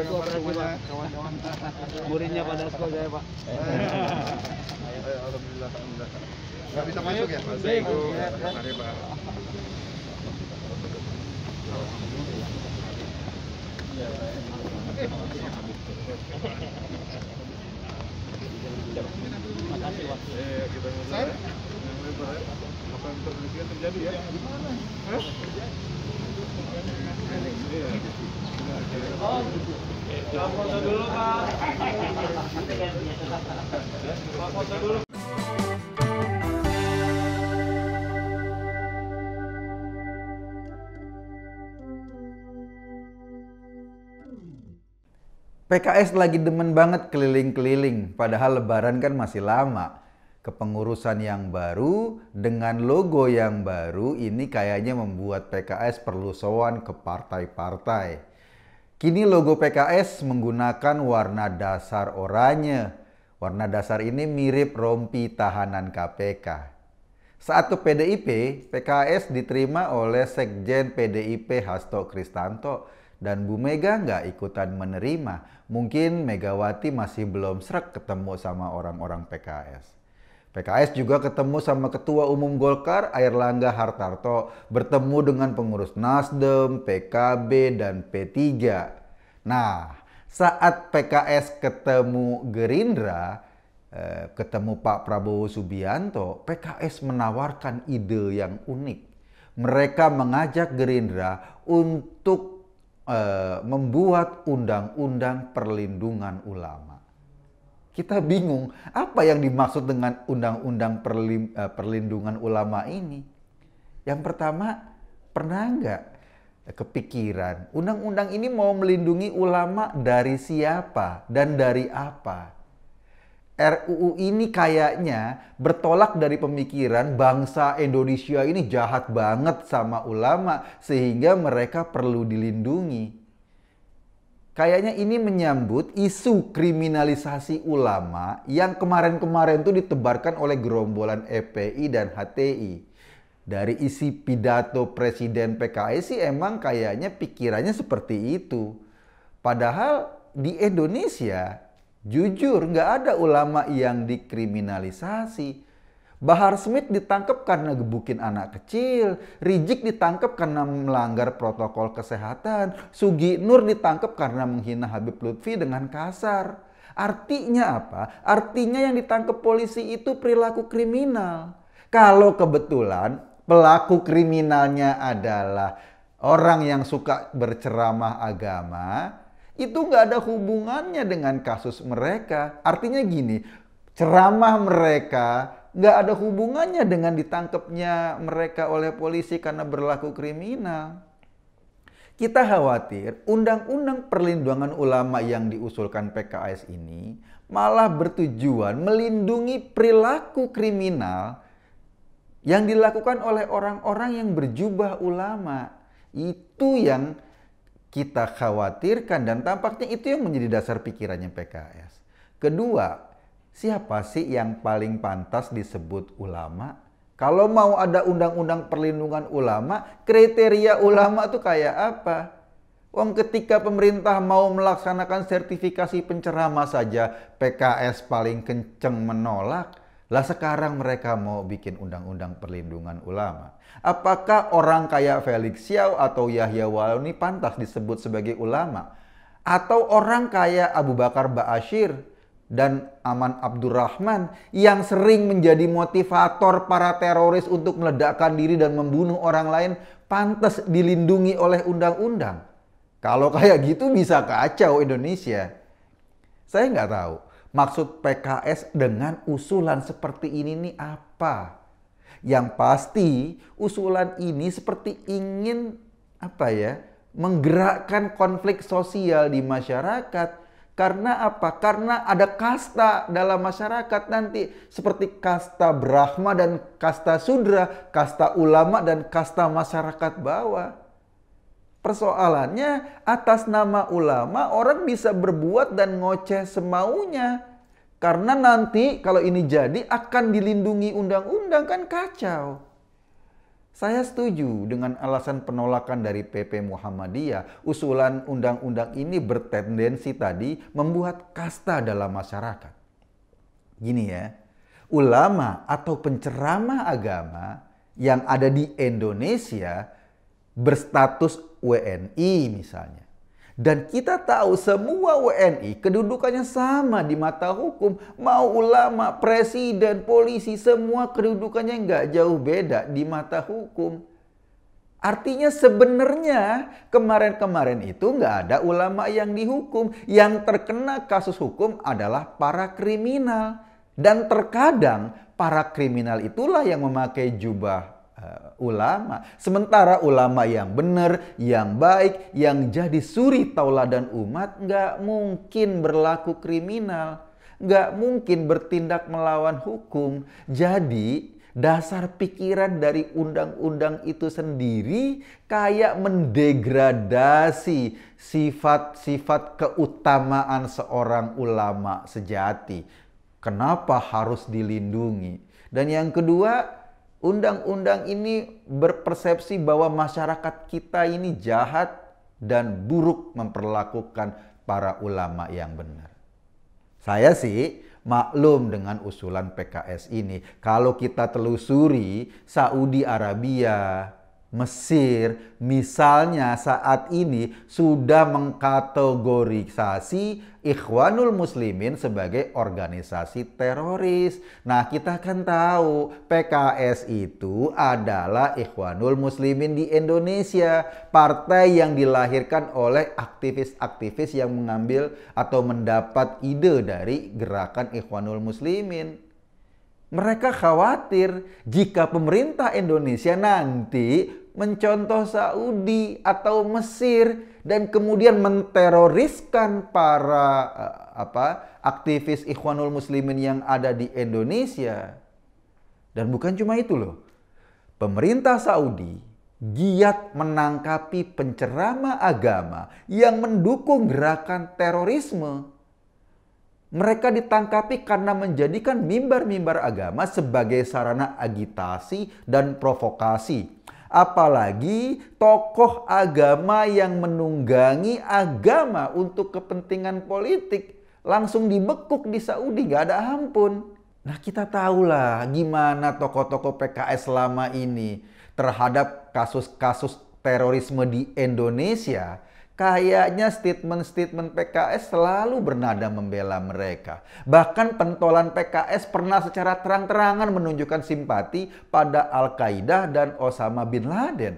Itu operasi Pak, kawan-kawan. Muridnya pada sekolah saya Pak. Alhamdulillah, alhamdulillah. Nggak bisa masuk ya? Baik. Mari Pak. Makasih Pak. Kita mulai. Apa yang terjadi ya? Gimana? Hah? Foto dulu Pak. Foto dulu. PKS lagi demen banget keliling-keliling, padahal Lebaran kan masih lama. Kepengurusan yang baru dengan logo yang baru ini kayaknya membuat PKS perlu sowan ke partai-partai. Kini logo PKS menggunakan warna dasar oranye. Warna dasar ini mirip rompi tahanan KPK. Saat ke PDIP, PKS diterima oleh Sekjen PDIP Hasto Kristanto. Dan Bu Mega nggak ikutan menerima. Mungkin Megawati masih belum srek ketemu sama orang-orang PKS. PKS juga ketemu sama Ketua Umum Golkar Airlangga Hartarto. Bertemu dengan pengurus Nasdem, PKB, dan P3. Nah, saat PKS ketemu Gerindra, ketemu Pak Prabowo Subianto, PKS menawarkan ide yang unik. Mereka mengajak Gerindra untuk membuat undang-undang perlindungan ulama. Kita bingung, apa yang dimaksud dengan undang-undang perlindungan ulama ini? Yang pertama, pernah nggak kepikiran, undang-undang ini mau melindungi ulama dari siapa dan dari apa? RUU ini kayaknya bertolak dari pemikiran bangsa Indonesia ini jahat banget sama ulama sehingga mereka perlu dilindungi. Kayaknya ini menyambut isu kriminalisasi ulama yang kemarin-kemarin tuh ditebarkan oleh gerombolan FPI dan HTI. Dari isi pidato Presiden PKS sih emang kayaknya pikirannya seperti itu. Padahal di Indonesia jujur, nggak ada ulama yang dikriminalisasi. Bahar Smith ditangkap karena gebukin anak kecil. Rizik ditangkap karena melanggar protokol kesehatan. Sugi Nur ditangkap karena menghina Habib Lutfi dengan kasar. Artinya apa? Artinya yang ditangkap polisi itu perilaku kriminal. Kalau kebetulan pelaku kriminalnya adalah orang yang suka berceramah agama, itu nggak ada hubungannya dengan kasus mereka. Artinya gini, ceramah mereka nggak ada hubungannya dengan ditangkapnya mereka oleh polisi karena berlaku kriminal. Kita khawatir undang-undang perlindungan ulama yang diusulkan PKS ini malah bertujuan melindungi perilaku kriminal yang dilakukan oleh orang-orang yang berjubah ulama. Itu yang kita khawatirkan dan tampaknya itu yang menjadi dasar pikirannya PKS. Kedua, siapa sih yang paling pantas disebut ulama? Kalau mau ada undang-undang perlindungan ulama, kriteria ulama itu kayak apa? Wong ketika pemerintah mau melaksanakan sertifikasi penceramah saja, PKS paling kenceng menolak. Lah sekarang mereka mau bikin undang-undang perlindungan ulama. Apakah orang kayak Felix Xiao atau Yahya Waloni pantas disebut sebagai ulama? Atau orang kayak Abu Bakar Ba'asyir dan Aman Abdurrahman yang sering menjadi motivator para teroris untuk meledakkan diri dan membunuh orang lain pantas dilindungi oleh undang-undang? Kalau kayak gitu bisa kacau Indonesia. Saya nggak tahu maksud PKS dengan usulan seperti ini nih apa. Yang pasti usulan ini seperti ingin menggerakkan konflik sosial di masyarakat. Karena apa? Karena ada kasta dalam masyarakat nanti seperti kasta Brahma dan kasta Sudra, kasta ulama dan kasta masyarakat bawah. Persoalannya atas nama ulama orang bisa berbuat dan ngoceh semaunya. Karena nanti kalau ini jadi akan dilindungi undang-undang, kan kacau. Saya setuju dengan alasan penolakan dari PP Muhammadiyah. Usulan undang-undang ini bertendensi tadi membuat kasta dalam masyarakat. Gini ya, ulama atau penceramah agama yang ada di Indonesia berstatus WNI misalnya. Dan kita tahu semua WNI kedudukannya sama di mata hukum. Mau ulama, presiden, polisi, semua kedudukannya nggak jauh beda di mata hukum. Artinya sebenarnya kemarin-kemarin itu nggak ada ulama yang dihukum. Yang terkena kasus hukum adalah para kriminal. Dan terkadang para kriminal itulah yang memakai jubah ulama. Sementara ulama yang benar, yang baik, yang jadi suri tauladan umat nggak mungkin berlaku kriminal. Nggak mungkin bertindak melawan hukum. Jadi dasar pikiran dari undang-undang itu sendiri kayak mendegradasi sifat-sifat keutamaan seorang ulama sejati. Kenapa harus dilindungi? Dan yang kedua, undang-undang ini berpersepsi bahwa masyarakat kita ini jahat dan buruk memperlakukan para ulama yang benar. Saya sih maklum dengan usulan PKS ini. Kalau kita telusuri, Saudi Arabia, Mesir, misalnya saat ini sudah mengkategorisasi Ikhwanul Muslimin sebagai organisasi teroris. Nah, kita kan tahu PKS itu adalah Ikhwanul Muslimin di Indonesia. Partai yang dilahirkan oleh aktivis-aktivis yang mengambil atau mendapat ide dari gerakan Ikhwanul Muslimin. Mereka khawatir jika pemerintah Indonesia nanti mencontoh Saudi atau Mesir dan kemudian menteroriskan para aktivis Ikhwanul Muslimin yang ada di Indonesia. Dan bukan cuma itu loh. Pemerintah Saudi giat menangkapi penceramah agama yang mendukung gerakan terorisme. Mereka ditangkapi karena menjadikan mimbar-mimbar agama sebagai sarana agitasi dan provokasi. Apalagi tokoh agama yang menunggangi agama untuk kepentingan politik langsung dibekuk di Saudi, gak ada ampun. Nah, kita tahulah gimana tokoh-tokoh PKS selama ini terhadap kasus-kasus terorisme di Indonesia. Kayaknya statement-statement PKS selalu bernada membela mereka. Bahkan pentolan PKS pernah secara terang-terangan menunjukkan simpati pada Al-Qaeda dan Osama bin Laden.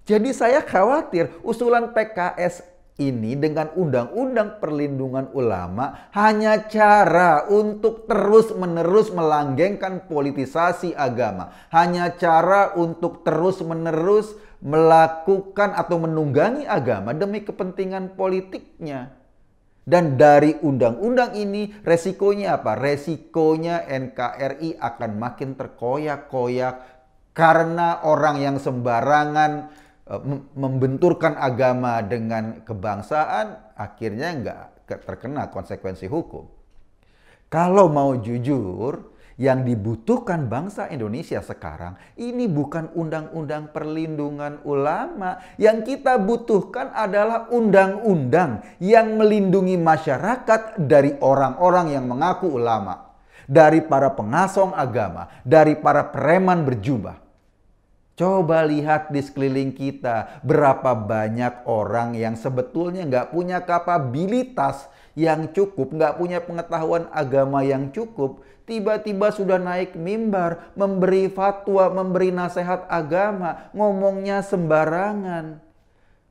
Jadi saya khawatir usulan PKS ini dengan undang-undang perlindungan ulama hanya cara untuk terus-menerus melanggengkan politisasi agama. Hanya cara untuk terus-menerus melakukan atau menunggangi agama demi kepentingan politiknya. Dan dari undang-undang ini resikonya apa? Resikonya NKRI akan makin terkoyak-koyak karena orang yang sembarangan membenturkan agama dengan kebangsaan akhirnya nggak terkena konsekuensi hukum. Kalau mau jujur, yang dibutuhkan bangsa Indonesia sekarang ini bukan undang-undang perlindungan ulama. Yang kita butuhkan adalah undang-undang yang melindungi masyarakat dari orang-orang yang mengaku ulama, dari para pengasong agama, dari para preman berjubah. Coba lihat di sekeliling kita, berapa banyak orang yang sebetulnya nggak punya kapabilitas yang cukup, nggak punya pengetahuan agama yang cukup, tiba-tiba sudah naik mimbar, memberi fatwa, memberi nasihat agama, ngomongnya sembarangan.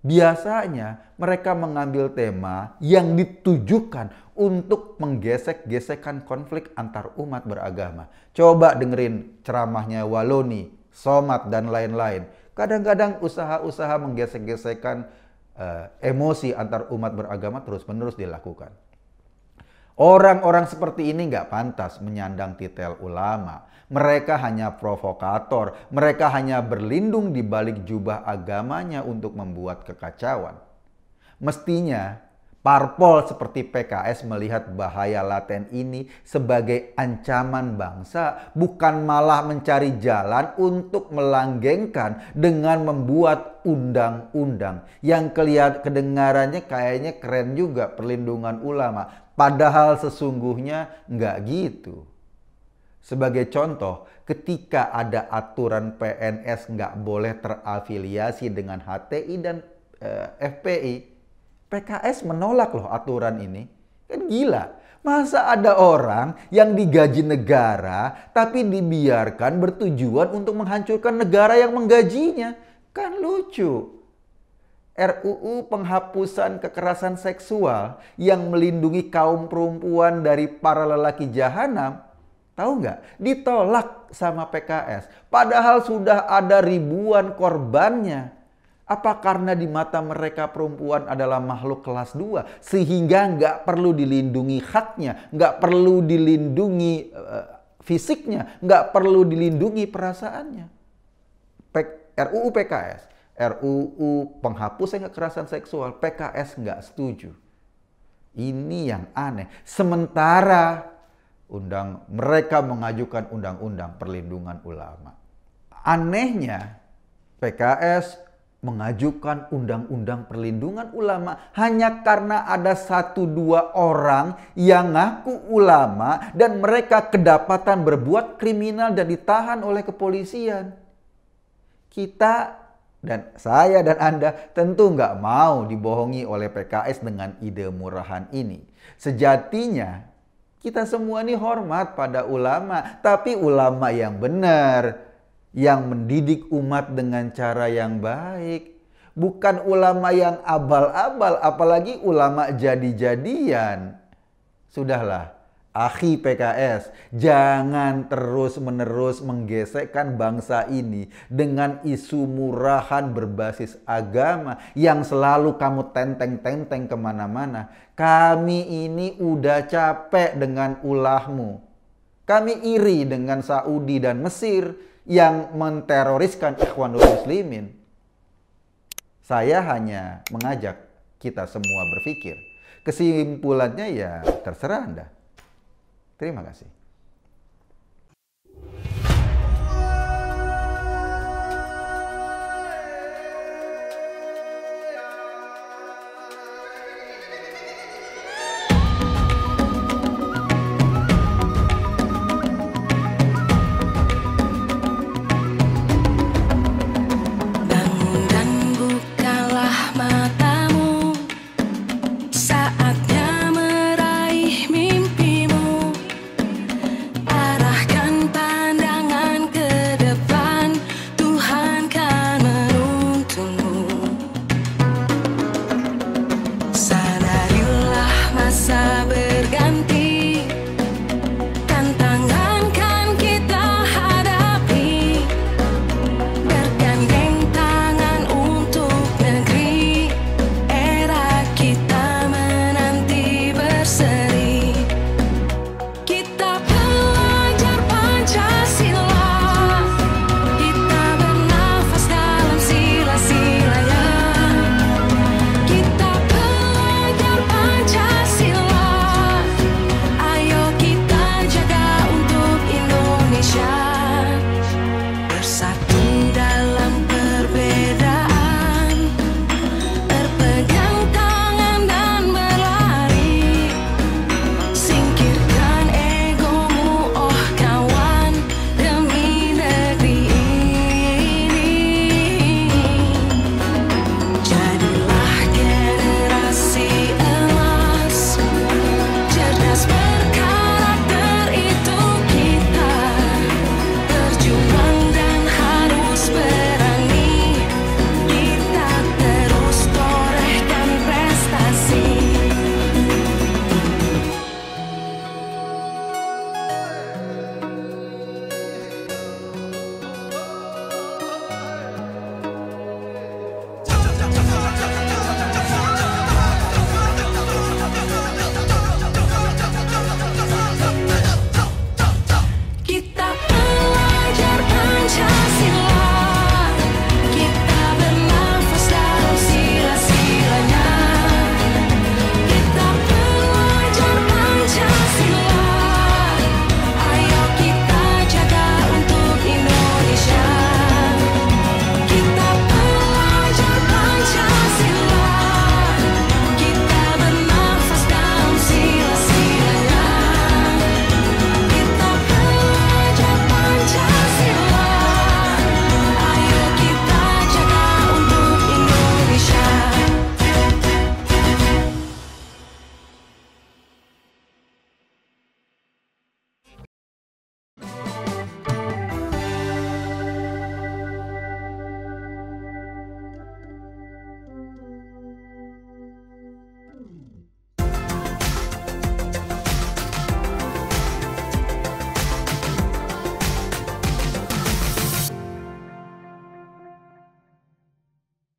Biasanya mereka mengambil tema yang ditujukan untuk menggesek-gesekkan konflik antar umat beragama. Coba dengerin ceramahnya Waloni, Somad, dan lain-lain. Kadang-kadang usaha-usaha menggesek-gesekkan emosi antar umat beragama terus-menerus dilakukan. Orang-orang seperti ini nggak pantas menyandang titel ulama. Mereka hanya provokator. Mereka hanya berlindung di balik jubah agamanya untuk membuat kekacauan. Mestinya Parpol seperti PKS melihat bahaya laten ini sebagai ancaman bangsa, bukan malah mencari jalan untuk melanggengkan dengan membuat undang-undang yang kedengarannya kayaknya keren juga, perlindungan ulama. Padahal sesungguhnya nggak gitu. Sebagai contoh, ketika ada aturan PNS nggak boleh terafiliasi dengan HTI dan FPI, PKS menolak loh aturan ini. Kan gila. Masa ada orang yang digaji negara tapi dibiarkan bertujuan untuk menghancurkan negara yang menggajinya? Kan lucu. RUU penghapusan kekerasan seksual yang melindungi kaum perempuan dari para lelaki jahanam, tahu nggak? Ditolak sama PKS. Padahal sudah ada ribuan korbannya. Apa karena di mata mereka perempuan adalah makhluk kelas 2 sehingga nggak perlu dilindungi haknya, nggak perlu dilindungi fisiknya, nggak perlu dilindungi perasaannya? RUU PKS, RUU penghapusan kekerasan seksual, PKS nggak setuju. Ini yang aneh. Sementara mereka mengajukan undang-undang perlindungan ulama. Anehnya PKS mengajukan undang-undang perlindungan ulama hanya karena ada 1-2 orang yang ngaku ulama dan mereka kedapatan berbuat kriminal dan ditahan oleh kepolisian. Kita dan saya dan Anda tentu nggak mau dibohongi oleh PKS dengan ide murahan ini. Sejatinya kita semua ini hormat pada ulama, tapi ulama yang benar, yang mendidik umat dengan cara yang baik. Bukan ulama yang abal-abal, apalagi ulama jadi-jadian. Sudahlah, akhi PKS, jangan terus-menerus menggesekkan bangsa ini dengan isu murahan berbasis agama yang selalu kamu tenteng-tenteng kemana-mana. Kami ini udah capek dengan ulahmu. Kami iri dengan Saudi dan Mesir yang menteroriskan Ikhwanul Muslimin. Saya hanya mengajak kita semua berpikir. Kesimpulannya ya terserah Anda. Terima kasih.